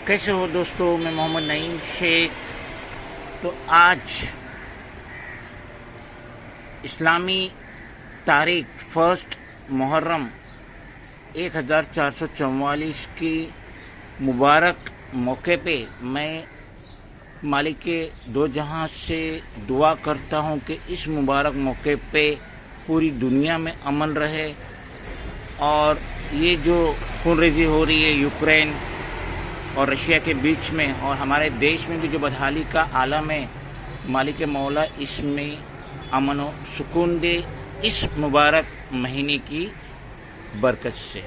कैसे हो दोस्तों, मैं मोहम्मद नईम शेख। तो आज इस्लामी तारीख 1 मुहर्रम 1444 की मुबारक मौके पे मैं मालिक के दो जहां से दुआ करता हूं कि इस मुबारक मौके पे पूरी दुनिया में अमन रहे और ये जो खूनरेज़ी हो रही है यूक्रेन और रशिया के बीच में और हमारे देश में भी जो बदहाली का आलम है, मालिक मौला इसमें अमन व सुकून दे इस मुबारक महीने की बरकत से।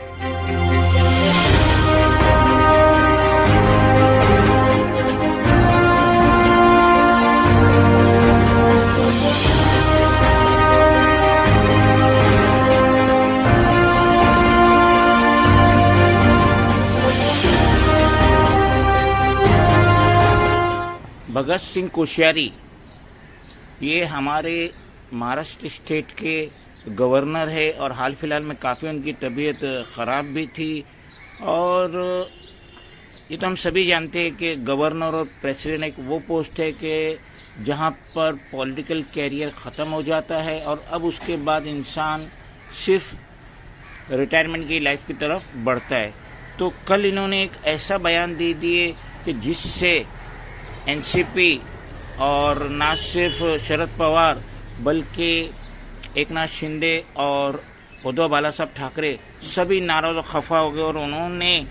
भगत सिंह कोश्यारी ये हमारे महाराष्ट्र स्टेट के गवर्नर है और हाल फिलहाल में काफ़ी उनकी तबीयत ख़राब भी थी। और ये तो हम सभी जानते हैं कि गवर्नर और प्रेसिडेंट एक वो पोस्ट है कि जहाँ पर पॉलिटिकल कैरियर ख़त्म हो जाता है और अब उसके बाद इंसान सिर्फ रिटायरमेंट की लाइफ की तरफ बढ़ता है। तो कल इन्होंने एक ऐसा बयान दे दिए कि जिससे एनसीपी और ना सिर्फ शरद पवार बल्कि एकनाथ शिंदे और उद्धव बाला साहब ठाकरे सभी नाराज और खफा हो गए। और उन्होंने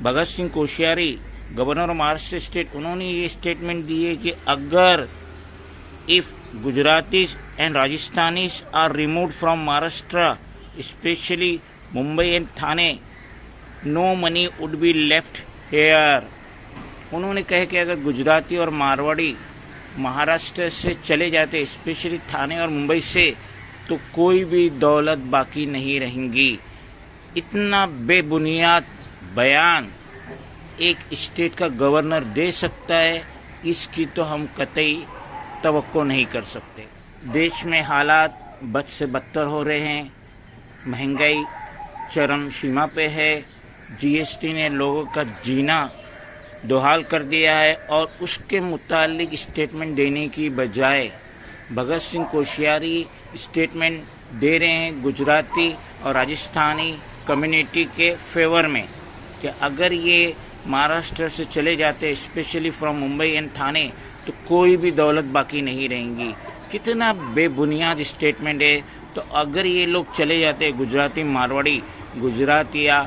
Bhagat Singh Koshyari governor of Maharashtra state उन्होंने ये स्टेटमेंट दी है कि अगर if Gujaratis and Rajasthanis are removed from Maharashtra specially Mumbai and Thane, no money would be left here. उन्होंने कहा कि अगर गुजराती और मारवाड़ी महाराष्ट्र से चले जाते स्पेशली थाने और मुंबई से तो कोई भी दौलत बाकी नहीं रहेंगी। इतना बेबुनियाद बयान एक स्टेट का गवर्नर दे सकता है, इसकी तो हम कतई तवक्को नहीं कर सकते। देश में हालात बद से बदतर हो रहे हैं, महंगाई चरम सीमा पे है, जीएसटी ने लोगों का जीना दोहाल कर दिया है और उसके मुतालिक स्टेटमेंट देने की बजाय भगत सिंह कोश्यारी स्टेटमेंट दे रहे हैं गुजराती और राजस्थानी कम्युनिटी के फेवर में कि अगर ये महाराष्ट्र से चले जाते स्पेशली फ्रॉम मुंबई एंड थाने तो कोई भी दौलत बाकी नहीं रहेंगी। कितना बेबुनियाद स्टेटमेंट है। तो अगर ये लोग चले जाते गुजराती मारवाड़ी गुजरात या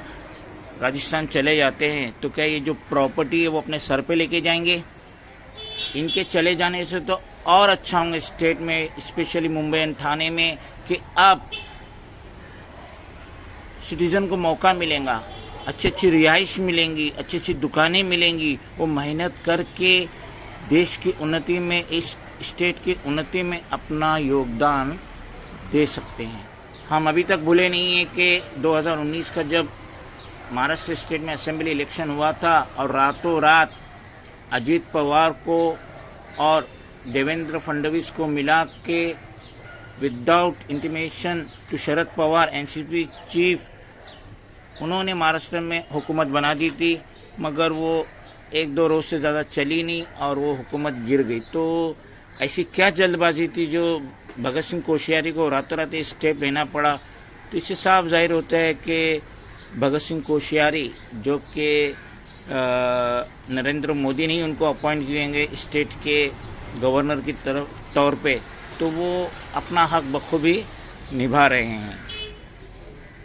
राजस्थान चले जाते हैं तो क्या ये जो प्रॉपर्टी है वो अपने सर पे लेके जाएंगे? इनके चले जाने से तो और अच्छा होंगे स्टेट में स्पेशली मुंबई एंड थाने में कि अब सिटीजन को मौका मिलेगा, अच्छी अच्छी रिहाइश मिलेंगी, अच्छी अच्छी दुकानें मिलेंगी, वो मेहनत करके देश की उन्नति में इस स्टेट की उन्नति में अपना योगदान दे सकते हैं। हम अभी तक भूले नहीं है कि 2019 का जब महाराष्ट्र स्टेट में असेंबली इलेक्शन हुआ था और रातों रात अजीत पवार को और देवेंद्र फडणवीस को मिला के without intimation to Sharad Pawar NCP chief उन्होंने महाराष्ट्र में हुकूमत बना दी थी, मगर वो 1-2 रोज से ज़्यादा चली नहीं और वो हुकूमत गिर गई। तो ऐसी क्या जल्दबाजी थी जो भगत सिंह कोश्यारी को रातों रात ये स्टेप लेना पड़ा? तो इससे साफ जाहिर होता है कि भगत सिंह कोश्यारी जो कि नरेंद्र मोदी ने ही उनको अपॉइंट किएंगे स्टेट के गवर्नर की तरफ तौर पे, तो वो अपना हक बखूबी निभा रहे हैं।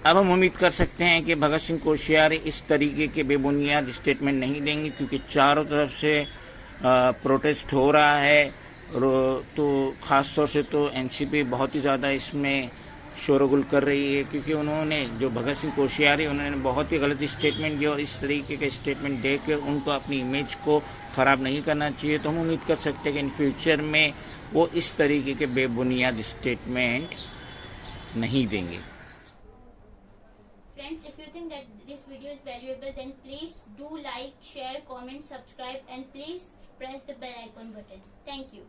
अब हम उम्मीद कर सकते हैं कि भगत सिंह कोश्यारी इस तरीके के बेबुनियाद स्टेटमेंट नहीं देंगे क्योंकि चारों तरफ से प्रोटेस्ट हो रहा है। तो ख़ास तौर से तो एनसीपी बहुत ही ज़्यादा इसमें शोरगुल कर रही है क्योंकि उन्होंने जो भगत सिंह कोश्यारी उन्होंने बहुत ही गलत स्टेटमेंट दिया और इस तरीके के स्टेटमेंट दे के उनको अपनी इमेज को ख़राब नहीं करना चाहिए। तो हम उम्मीद कर सकते हैं कि इन फ्यूचर में वो इस तरीके के बेबुनियाद स्टेटमेंट नहीं देंगे। Friends, if you think that this video is valuable, then please do like, share, comment, subscribe and please press the bell icon button. Thank you.